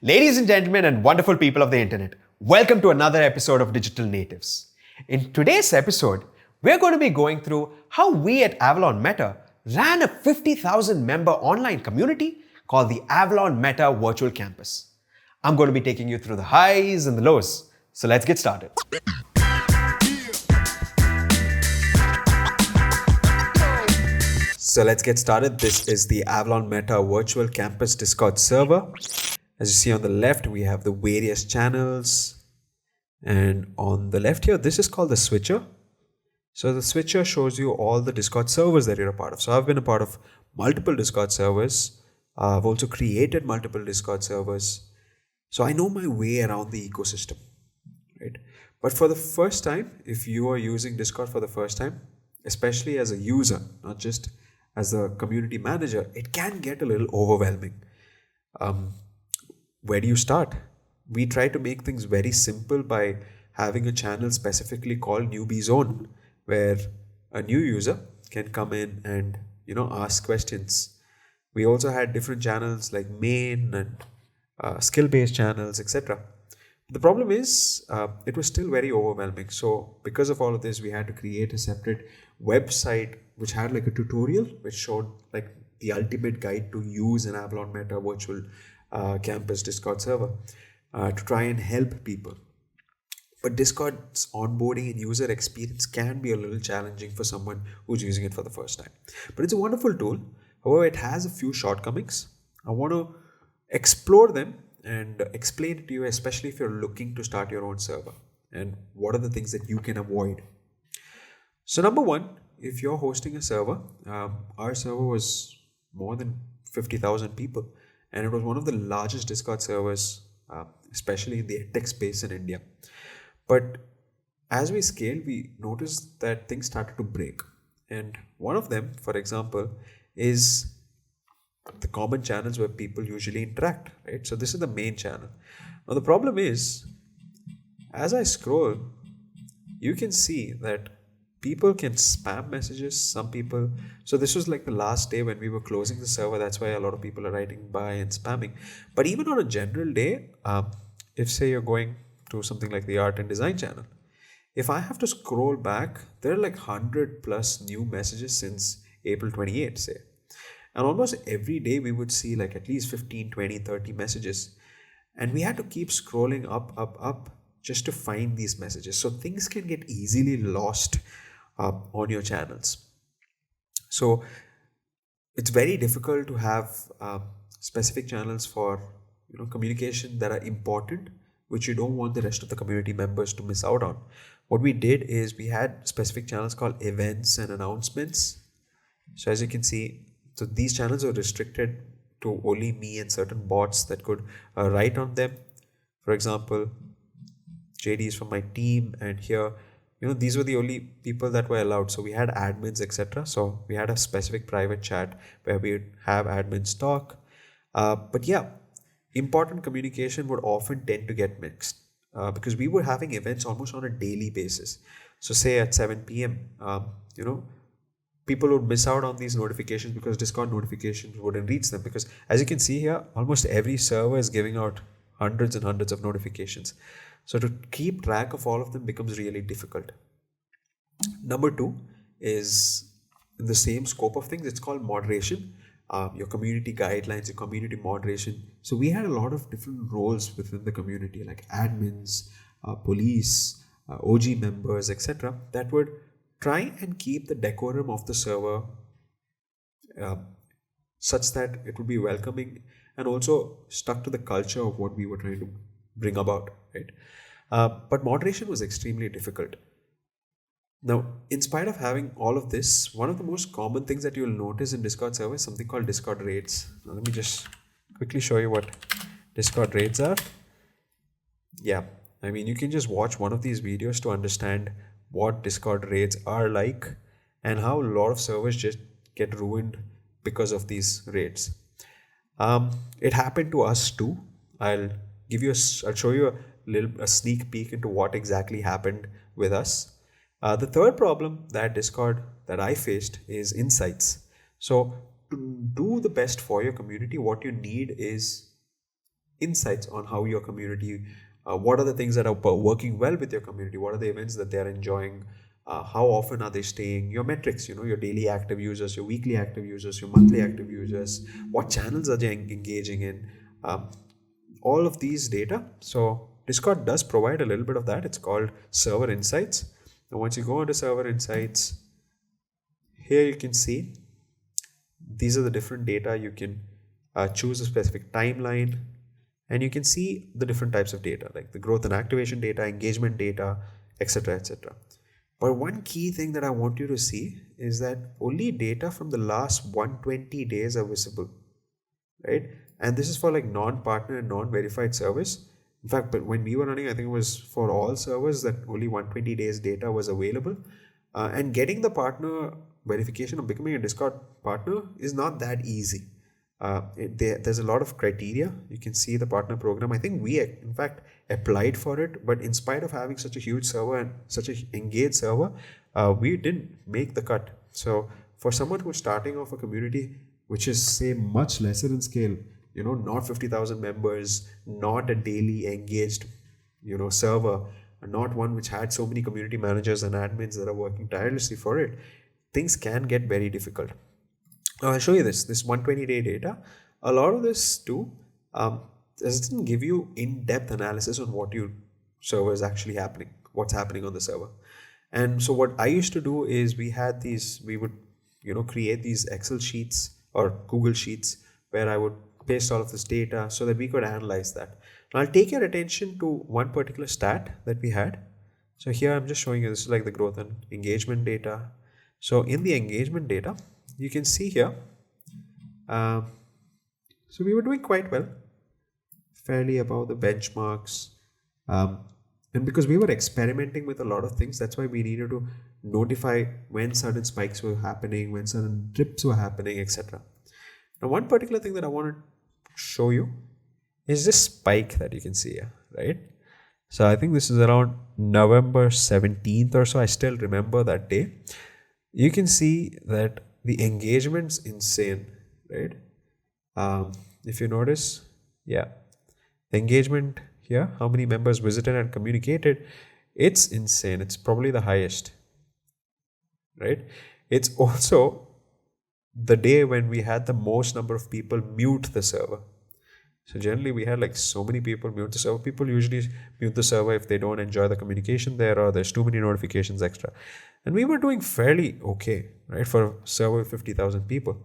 Ladies and gentlemen, and wonderful people of the internet, welcome to another episode of Digital Natives. In today's episode, we're going to be going through how we at Avalon Meta ran a 50,000 member online community called the Avalon Meta Virtual Campus. I'm going to be taking you through the highs and the lows. So let's get started. So let's get started. This is the Avalon Meta Virtual Campus Discord server. As you see on the left, we have the various channels. And on the left here, this is called the switcher. So the switcher shows you all the Discord servers that you're a part of. So I've been a part of multiple Discord servers. I've also created multiple Discord servers. So I know my way around the ecosystem, right? But for the first time, if you are using Discord for the first time, especially as a user, not just as a community manager, it can get a little overwhelming. Where do you start? We try to make things very simple by having a channel specifically called Newbie Zone, where a new user can come in and ask questions. We also had different channels like main and skill-based channels, etc. The problem is it was still very overwhelming. So because of all of this, we had to create a separate website which had like a tutorial which showed like the ultimate guide to use an Avalon Meta virtual campus Discord server to try and help people. But Discord's onboarding and user experience can be a little challenging for someone who's using it for the first time. But it's a wonderful tool. However, it has a few shortcomings. I want to explore them and explain it to you, especially if you're looking to start your own server, and what are the things that you can avoid. So number one, if you're hosting a server, our server was more than 50,000 people, and it was one of the largest Discord servers, especially in the edtech space in India. But as we scaled, we noticed that things started to break. And one of them, for example, is the common channels where people usually interact, right? So this is the main channel. Now the problem is, as I scroll, you can see that people can spam messages, some people. So this was like the last day when we were closing the server. That's why a lot of people are writing bye and spamming. But even on a general day, if say you're going to something like the art and design channel, if I have to scroll back, there are like 100 plus new messages since April 28, say. And almost every day we would see like at least 15, 20, 30 messages. And we had to keep scrolling up just to find these messages. So things can get easily lost on your channels. So it's very difficult to have specific channels for communication that are important, which you don't want the rest of the community members to miss out on. What we did is we had specific channels called events and announcements. So as you can see, so these channels are restricted to only me and certain bots that could write on them. For example, JD is from my team, and here these were the only people that were allowed. So we had admins, etc. So we had a specific private chat where we would have admins talk. But yeah, important communication would often tend to get mixed because we were having events almost on a daily basis. So say at 7 p.m., people would miss out on these notifications because Discord notifications wouldn't reach them. Because as you can see here, almost every server is giving out hundreds and hundreds of notifications. So to keep track of all of them becomes really difficult. Number two is in the same scope of things. It's called moderation. Your community guidelines, your community moderation. So we had a lot of different roles within the community, like admins, police, OG members, etc. that would try and keep the decorum of the server such that it would be welcoming and also stuck to the culture of what we were trying to bring about, right? But moderation was extremely difficult. Now, in spite of having all of this, one of the most common things that you'll notice in Discord server is something called Discord raids. Now, let me just quickly show you what Discord raids are. Yeah, I mean, you can just watch one of these videos to understand what Discord raids are like and how a lot of servers just get ruined because of these raids. It happened to us too. I'll show you a sneak peek into what exactly happened with us. The third problem that I faced is insights. So to do the best for your community, what you need is insights on how your community, what are the things that are working well with your community, what are the events that they are enjoying, how often are they staying, your metrics, your daily active users, your weekly active users, your monthly active users, what channels are they engaging in, all of these data. So Discord does provide a little bit of that. It's called Server Insights. And once you go into Server Insights, here you can see these are the different data. You can choose a specific timeline, and you can see the different types of data, like the growth and activation data, engagement data, etc., etc. But one key thing that I want you to see is that only data from the last 120 days are visible, right? And this is for like non-partner and non-verified service. In fact, but when we were running, I think it was for all servers that only 120 days data was available. And getting the partner verification of becoming a Discord partner is not that easy. There's a lot of criteria. You can see the partner program. I think we in fact applied for it, but in spite of having such a huge server and such an engaged server, we didn't make the cut. So for someone who's starting off a community which is, say, much lesser in scale, not 50,000 members, not a daily engaged server, not one which had so many community managers and admins that are working tirelessly for it, things can get very difficult. Now I'll show you this 120-day data. A lot of this too doesn't give you in-depth analysis on what your server is actually happening, what's happening on the server. And so what I used to do is we would create these Excel sheets or Google Sheets where I would paste all of this data so that we could analyze that. Now I'll take your attention to one particular stat that we had. So here I'm just showing you, this is like the growth and engagement data. So in the engagement data, you can see here, so we were doing quite well, fairly above the benchmarks. And because we were experimenting with a lot of things, that's why we needed to notify when certain spikes were happening, when certain dips were happening, etc. Now, one particular thing that I want to show you is this spike that you can see here, right? So I think this is around November 17th or so. I still remember that day. You can see that the engagement's insane, right? If you notice, yeah, the engagement here, how many members visited and communicated, it's insane. It's probably the highest, right? It's also the day when we had the most number of people mute the server. So generally we had like so many people mute the server. People usually mute the server if they don't enjoy the communication there or there's too many notifications extra. And we were doing fairly okay, right, for a server with 50,000 people.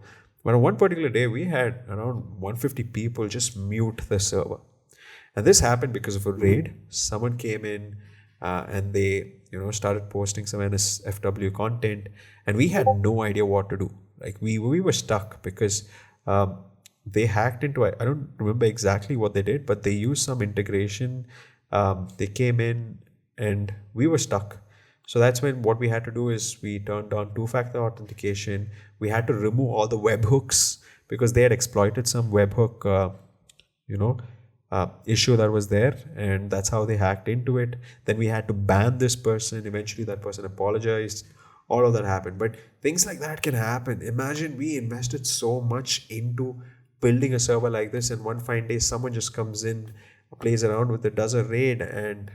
But on one particular day, we had around 150 people just mute the server. And this happened because of a raid. Someone came in and they started posting some NSFW content, and we had no idea what to do. Like we were stuck because they hacked into, I don't remember exactly what they did, but they used some integration. They came in and we were stuck. So that's when what we had to do is we turned on two-factor authentication. We had to remove all the webhooks because they had exploited some webhook, issue that was there, and that's how they hacked into it. Then we had to ban this person. Eventually, that person apologized. All of that happened. But things like that can happen. Imagine we invested so much into building a server like this, and one fine day someone just comes in, plays around with it, does a raid, and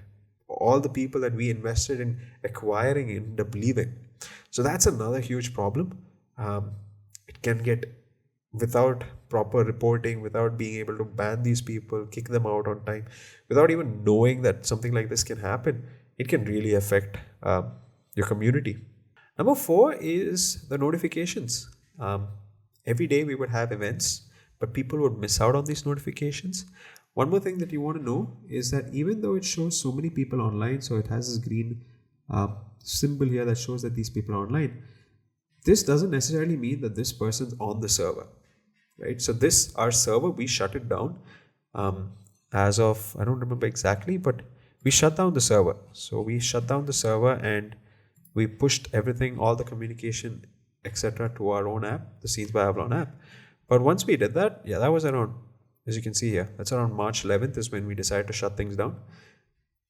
all the people that we invested in acquiring end up leaving. So that's another huge problem. It can get, without proper reporting, without being able to ban these people, kick them out on time, without even knowing that something like this can happen, it can really affect your community. Number 4 is the notifications. Every day we would have events, but people would miss out on these notifications. One more thing that you want to know is that even though it shows so many people online, so it has this green symbol here that shows that these people are online, this doesn't necessarily mean that this person's on the server, right? So our server, we shut it down as of, I don't remember exactly, but we shut down the server. So we shut down the server and we pushed everything, all the communication, etc. to our own app, the Scenes by Avalon app. But once we did that, that was around, as you can see here, that's around March 11th is when we decided to shut things down.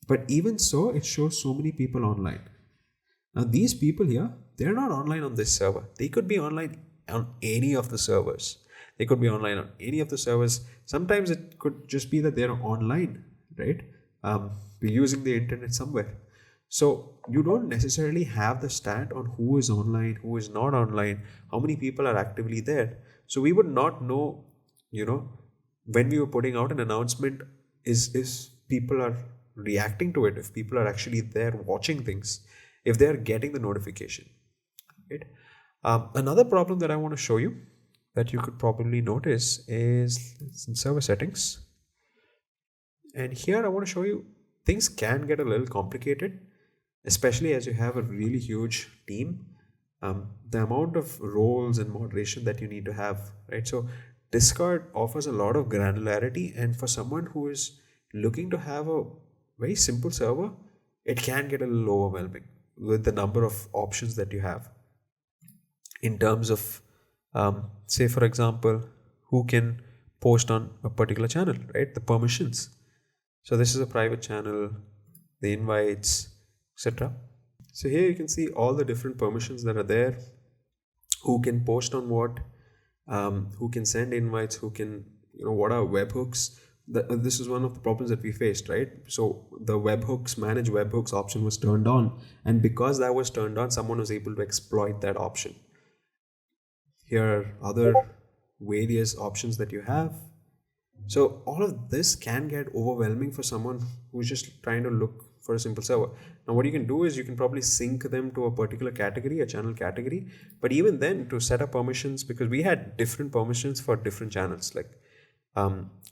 But even so, it shows so many people online. Now these people here, they're not online on this server. They could be online on any of the servers. They could be online on any of the servers. Sometimes it could just be that they're online, right? We're using the internet somewhere. So you don't necessarily have the stat on who is online, who is not online, how many people are actively there. So we would not know, when we were putting out an announcement, is people are reacting to it, if people are actually there watching things, if they are getting the notification, right? Another problem that I want to show you that you could probably notice is in server settings. And here I want to show you things can get a little complicated, especially as you have a really huge team. The amount of roles and moderation that you need to have, right? So Discord offers a lot of granularity, and for someone who is looking to have a very simple server, it can get a little overwhelming with the number of options that you have in terms of, say, for example, who can post on a particular channel, right? The permissions. So this is a private channel, the invites, etc. So here you can see all the different permissions that are there, who can post on what, who can send invites, who can, what are webhooks. This is one of the problems that we faced, right? So the manage webhooks option was turned on, and because that was turned on, someone was able to exploit that option. Here are other various options that you have. So all of this can get overwhelming for someone who's just trying to look for a simple server. Now what you can do is you can probably sync them to a particular category, a channel category. But even then, to set up permissions, because we had different permissions for different channels, like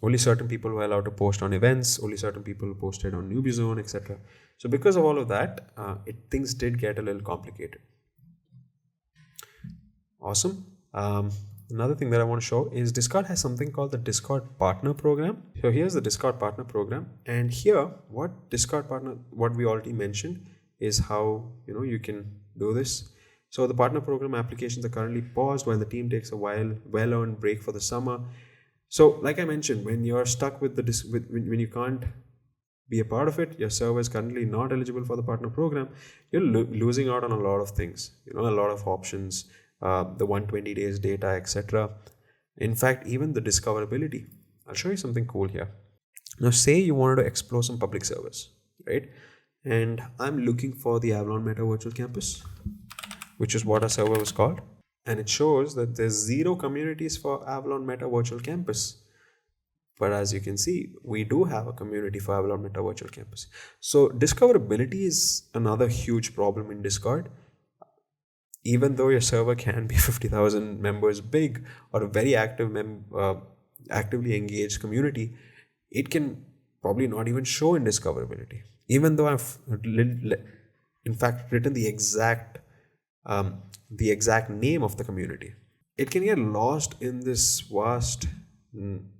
only certain people were allowed to post on events, only certain people posted on Newbie Zone, etc. So because of all of that, things did get a little complicated. Awesome. Another thing that I want to show is Discord has something called the Discord Partner Program. So here's the Discord Partner Program, and here what we already mentioned is how you can do this. So the Partner Program applications are currently paused while the team takes a well-earned break for the summer. So like I mentioned, when you're stuck with when you can't be a part of it, your server is currently not eligible for the Partner Program, you're losing out on a lot of things, a lot of options. The 120 days data, etc. In fact, even the discoverability. I'll show you something cool here. Now, say you wanted to explore some public servers, right? And I'm looking for the Avalon Meta Virtual Campus, which is what our server was called. And it shows that there's 0 communities for Avalon Meta Virtual Campus. But as you can see, we do have a community for Avalon Meta Virtual Campus. So discoverability is another huge problem in Discord. Even though your server can be 50,000 members big or a very actively engaged community, it can probably not even show in discoverability. Even though I've in fact written the exact name of the community, it can get lost in this vast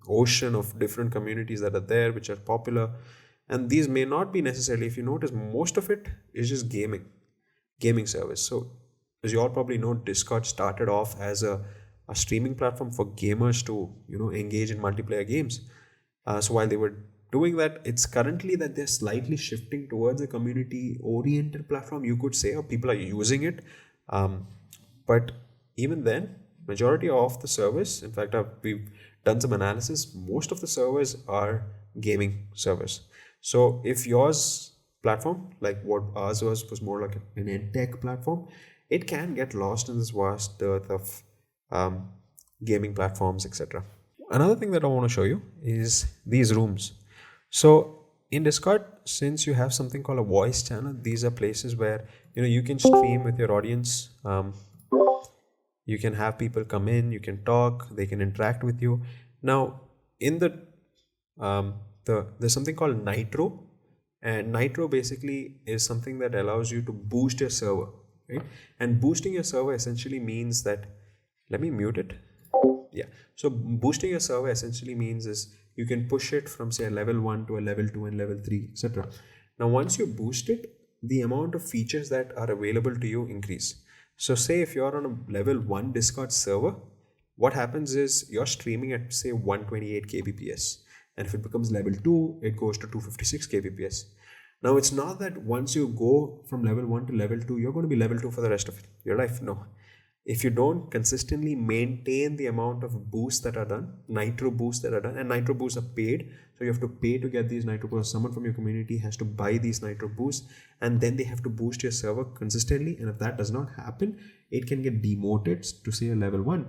ocean of different communities that are there, which are popular. And these may not be necessarily, if you notice, most of it is just gaming service. So as you all probably know, Discord started off as a streaming platform for gamers to engage in multiplayer games. So while they were doing that, it's currently that they're slightly shifting towards a community oriented platform, you could say, or people are using it. But even then, majority of the servers, in fact, we've done some analysis, most of the servers are gaming servers. So if yours platform, like what ours was more like an edtech platform, it can get lost in this vast dearth of gaming platforms, etc. Another thing that I want to show you is these rooms. So in Discord, since you have something called a voice channel, these are places where you can stream with your audience. You can have people come in, you can talk, they can interact with you. Now in there's something called Nitro, and Nitro basically is something that allows you to boost your server. Right? And boosting your server essentially means that, let me mute it. Yeah. So boosting your server essentially means is you can push it from say a level 1 to a level 2 and level 3, etc. Now, once you boost it, the amount of features that are available to you increase. So say if you're on a level 1 Discord server, what happens is you're streaming at say 128 kbps. And if it becomes level 2, it goes to 256 kbps. Now, it's not that once you go from level 1 to level 2, you're going to be level 2 for the rest of your life. No. if you don't consistently maintain the amount of boosts that are done, nitro boosts that are done, and nitro boosts are paid, so you have to pay to get these nitro boosts. Someone from your community has to buy these nitro boosts, and then they have to boost your server consistently. And if that does not happen, it can get demoted to say a level 1,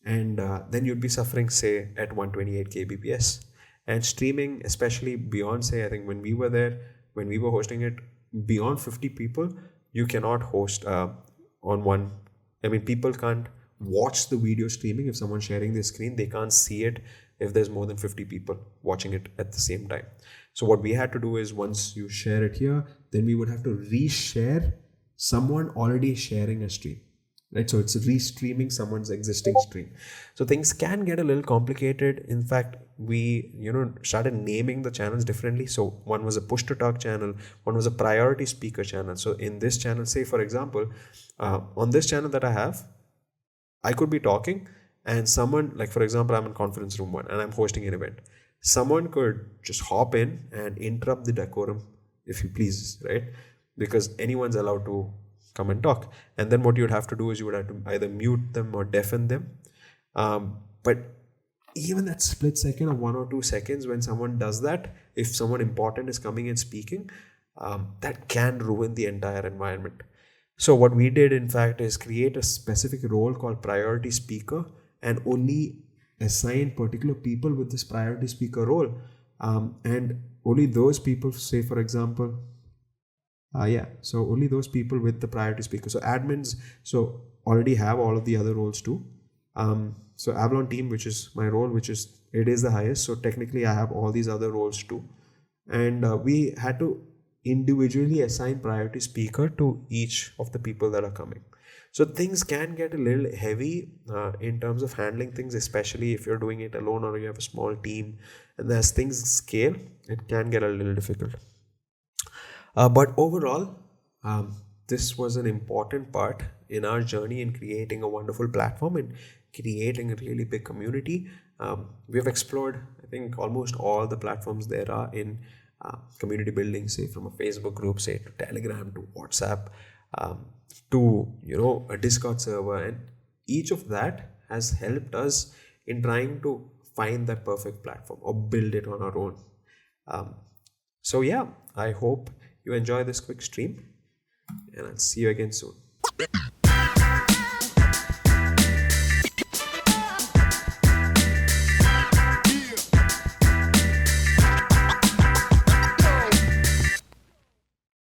and then you'd be suffering, say, at 128 kbps. And streaming, especially beyond, say, I think when we were there, when we were hosting it, beyond 50 people, you cannot host on one. I mean, people can't watch the video streaming if someone's sharing their screen. They can't see it if there's more than 50 people watching it at the same time. So what we had to do is, once you share it here, then we would have to reshare someone already sharing a stream. Right, so it's restreaming someone's existing stream. So things can get a little complicated. In fact, we started naming the channels differently. So one was a push to talk channel, one was a priority speaker channel. So in this channel, say for example, on this channel that I have, I could be talking, and someone, like for example, I'm in conference room 1 and I'm hosting an event. Someone could just hop in and interrupt the decorum, if you please, right? Because anyone's allowed to come and talk. And then what you would have to do is you would have to either mute them or deafen them. But even that split second of 1 or 2 seconds when someone does that, if someone important is coming and speaking, that can ruin the entire environment. So what we did, in fact, is create a specific role called priority speaker and only assign particular people with this priority speaker role. And only those people, say for example, so only those people with the priority speaker. So admins already have all of the other roles too. So Avalon team, which is my role, it is the highest. So technically I have all these other roles too. And we had to individually assign priority speaker to each of the people that are coming. So things can get a little heavy in terms of handling things, especially if you're doing it alone or you have a small team. And as things scale, it can get a little difficult. But overall, this was an important part in our journey in creating a wonderful platform and creating a really big community. We have explored, I think, almost all the platforms there are in community building, say from a Facebook group, say to Telegram, to WhatsApp, to a Discord server, and each of that has helped us in trying to find that perfect platform or build it on our own. So yeah, I hope you enjoy this quick stream, and I'll see you again soon.